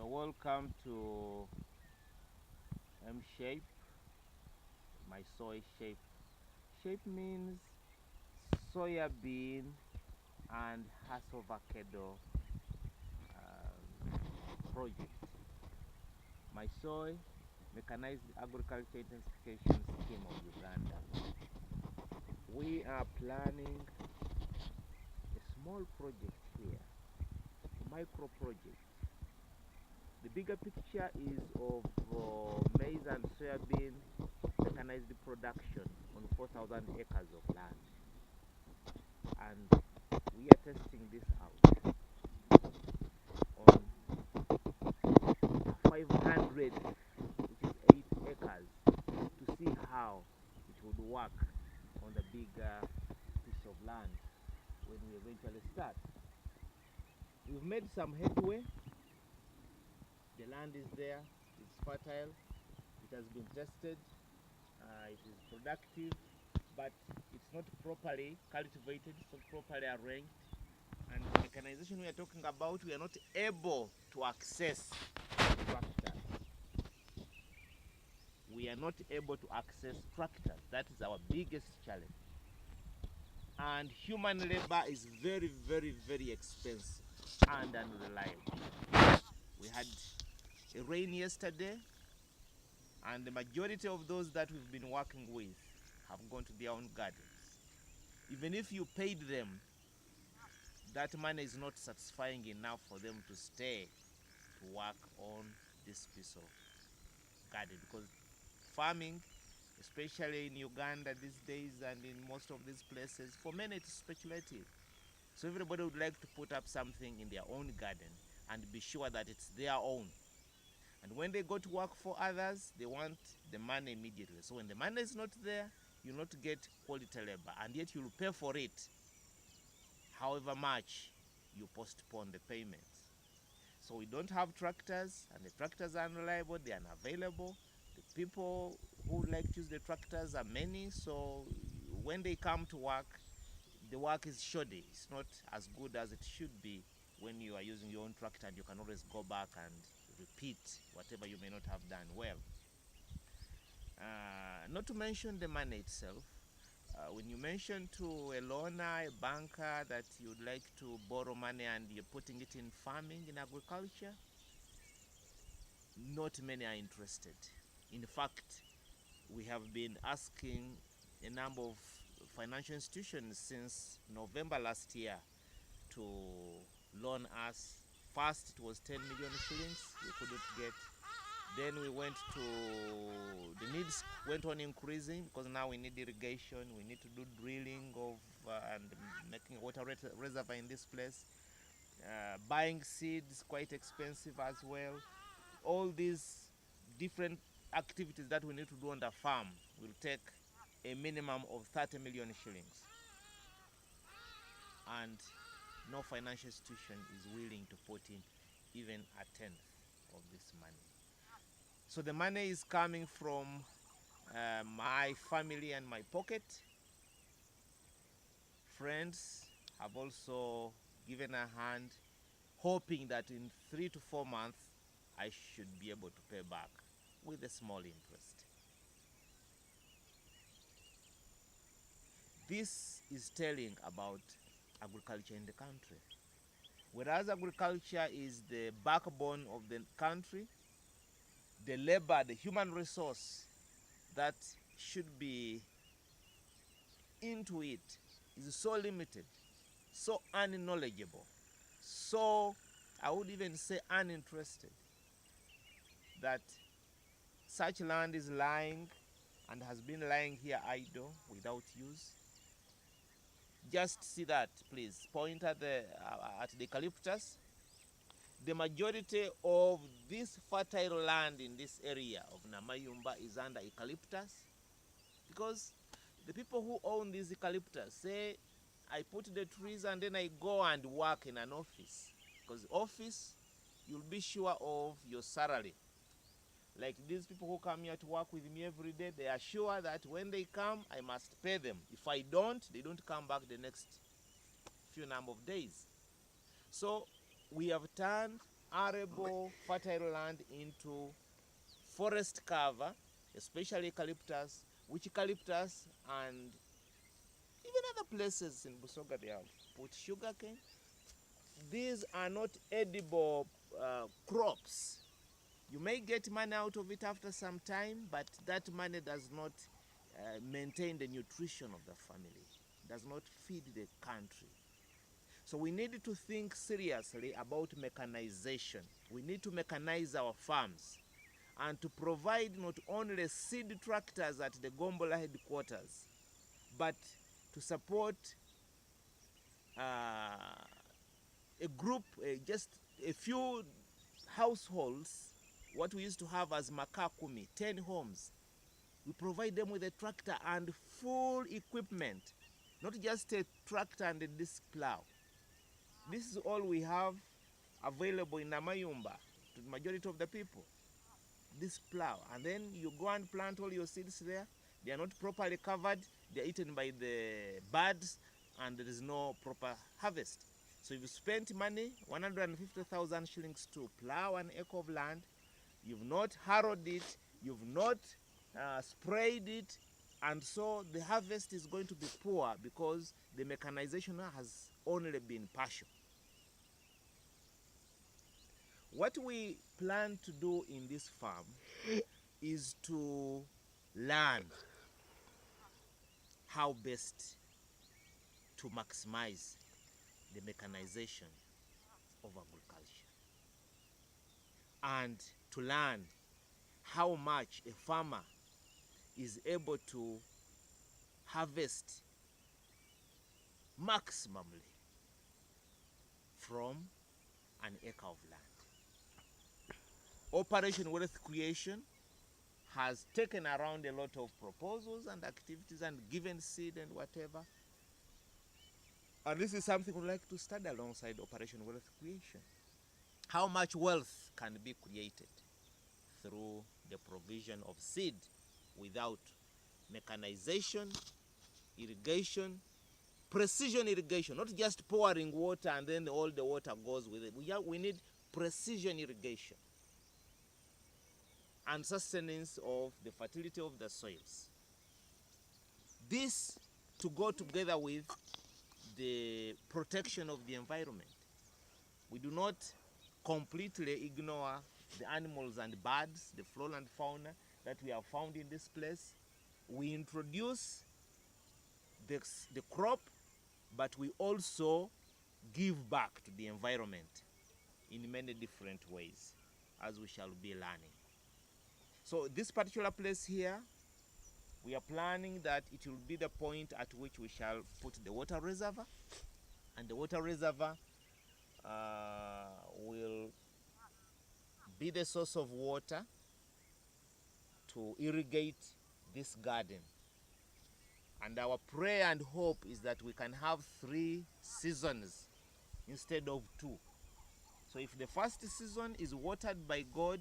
Welcome to M shape, my soy shape. Shape means soya bean and avocado project. My soy mechanized agriculture intensification scheme of Uganda. We are planning a small project here, a micro project. The bigger picture is of maize and soybean mechanized production on 4,000 acres of land. And we are testing this out on 500, which is 8 acres, to see how it would work on the bigger piece of land when we eventually start. We've made some headway. The land is there, it's fertile, it has been tested, it is productive, but it's not properly cultivated, it's not properly arranged. And the mechanization we are talking about, we are not able to access tractors. We are not able to access tractors. That is our biggest challenge. And human labor is very, very, very expensive and unreliable. We had a rain yesterday, and the majority of those that we've been working with have gone to their own gardens. Even if you paid them, that money is not satisfying enough for them to stay to work on this piece of garden, because farming, especially in Uganda these days and in most of these places, for many it's speculative. So everybody would like to put up something in their own garden and be sure that it's their own. And when they go to work for others, they want the money immediately. So when the money is not there, you'll not get quality labor, and yet you'll pay for it however much you postpone the payments. So we don't have tractors, and the tractors are unreliable, they are unavailable. The people who like to use the tractors are many, so when they come to work, the work is shoddy. It's not as good as it should be when you are using your own tractor, and you can always go back and repeat whatever you may not have done well. Not to mention the money itself. When you mention to a loaner, a banker, that you'd like to borrow money and you're putting it in farming, in agriculture, not many are interested. In fact, we have been asking a number of financial institutions since November last year to loan us. First it was 10 million shillings, we couldn't get. Then we went to, the needs went on increasing, because now we need irrigation, we need to do drilling of and making a water reservoir in this place. Buying seeds, quite expensive as well. All these different activities that we need to do on the farm will take a minimum of 30 million shillings. And no financial institution is willing to put in even a tenth of this money. So the money is coming from my family and my pocket. Friends have also given a hand, hoping that in 3 to 4 months I should be able to pay back with a small interest. This is telling about agriculture in the country. Whereas agriculture is the backbone of the country, the labor, the human resource that should be into it is so limited, so unknowledgeable, so, I would even say, uninterested, that such land is lying and has been lying here idle without use. Just see that, please. Point at the eucalyptus. The majority of this fertile land in this area of Namayumba is under eucalyptus, because the people who own these eucalyptus say, I put the trees and then I go and work in an office, because office, you'll be sure of your salary. Like these people who come here to work with me every day, they are sure that when they come, I must pay them. If I don't, they don't come back the next few number of days. So we have turned arable, fertile land into forest cover, especially eucalyptus, which eucalyptus and even other places in Busoga they have put sugarcane. These are not edible crops. You may get money out of it after some time, but that money does not maintain the nutrition of the family, does not feed the country. So we need to think seriously about mechanization. We need to mechanize our farms and to provide not only seed tractors at the Gombola headquarters, but to support a group, just a few households, what we used to have as Makakumi, 10 homes. We provide them with a tractor and full equipment, not just a tractor and a disc plow. This is all we have available in Namayumba to the majority of the people, this plow. And then you go and plant all your seeds there. They are not properly covered. They are eaten by the birds, and there is no proper harvest. So if you spent money, 150,000 shillings to plow an acre of land, you've not harrowed it, you've not sprayed it, and so the harvest is going to be poor because the mechanization has only been partial. What we plan to do in this farm is to learn how best to maximize the mechanization of agriculture, and to learn how much a farmer is able to harvest maximally from an acre of land. Operation Wealth Creation has taken around a lot of proposals and activities and given seed and whatever. And this is something we'd like to study alongside Operation Wealth Creation. How much wealth can be created through the provision of seed without mechanization, irrigation, precision irrigation, not just pouring water and then all the water goes with it. We need precision irrigation and sustenance of the fertility of the soils. This to go together with the protection of the environment. We do not completely ignore the animals and birds, the flora and fauna that we have found in this place. We introduce the crop, but we also give back to the environment in many different ways, as we shall be learning. So this particular place here, we are planning that it will be the point at which we shall put the water reservoir, and the water reservoir will be the source of water to irrigate this garden. And our prayer and hope is that we can have 3 seasons instead of 2. So if the first season is watered by God,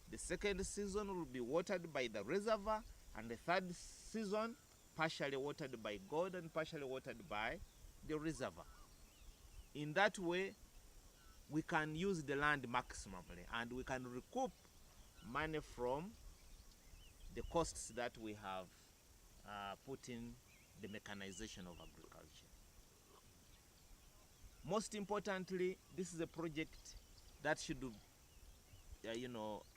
the second season will be watered by the reservoir, and the third season partially watered by God and partially watered by the reservoir. In that way, we can use the land maximally, and we can recoup money from the costs that we have put in the mechanization of agriculture. Most importantly, this is a project that should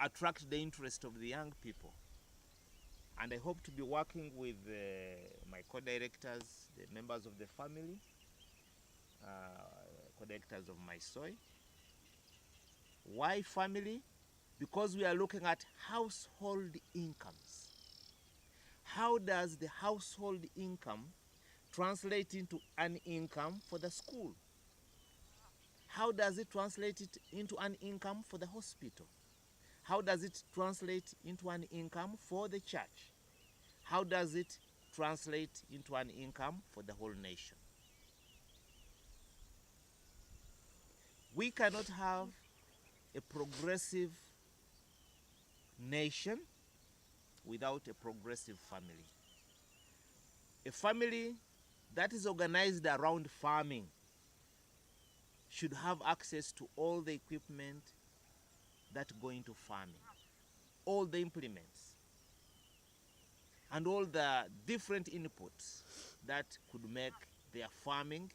attract the interest of the young people. And I hope to be working with my co-directors, the members of the family, co-directors of my soil. Why family? Because we are looking at household incomes. How does the household income translate into an income for the school? How does it translate it into an income for the hospital? How does it translate into an income for the church? How does it translate into an income for the whole nation? We cannot have a progressive nation without a progressive family. A family that is organized around farming should have access to all the equipment, that go into farming, all the implements, and all the different inputs that could make their farming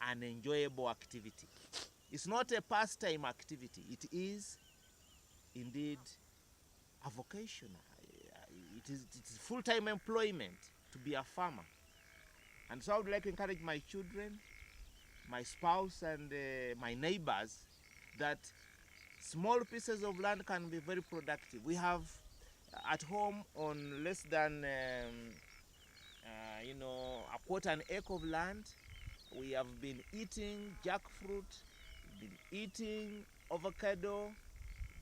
an enjoyable activity. It's not a pastime activity. It is indeed a vocation. It is full-time employment to be a farmer. And so I would like to encourage my children, my spouse, and my neighbors that small pieces of land can be very productive. We have at home on less than a quarter an acre of land, we have been eating jackfruit, been eating avocado,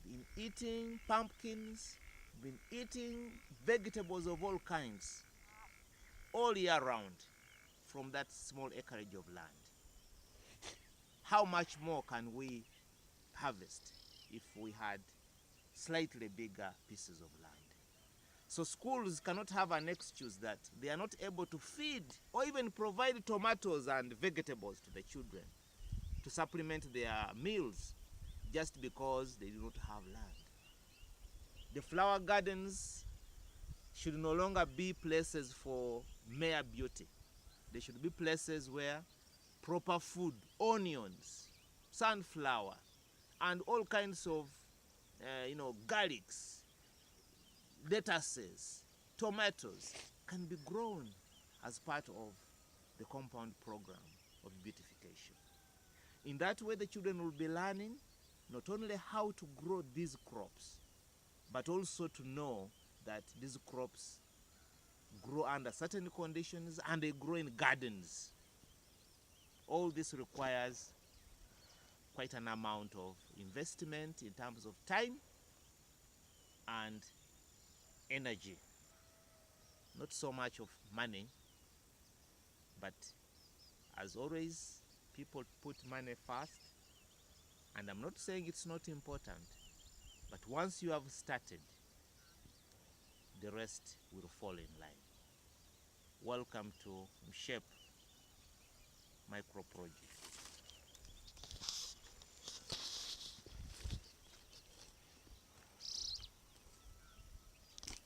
been eating pumpkins, been eating vegetables of all kinds all year round from that small acreage of land. How much more can we harvest if we had slightly bigger pieces of land? So schools cannot have an excuse that they are not able to feed or even provide tomatoes and vegetables to the children to supplement their meals just because they do not have land. The flower gardens should no longer be places for mere beauty. They should be places where proper food, onions, sunflower, and all kinds of garlics, lettuces, tomatoes can be grown as part of the compound program of beautification. In that way, the children will be learning not only how to grow these crops, but also to know that these crops grow under certain conditions and they grow in gardens. All this requires quite an amount of investment in terms of time and energy. Not so much of money, but as always, people put money first. And I'm not saying it's not important, but once you have started, the rest will fall in line. Welcome to Shape Micro Project.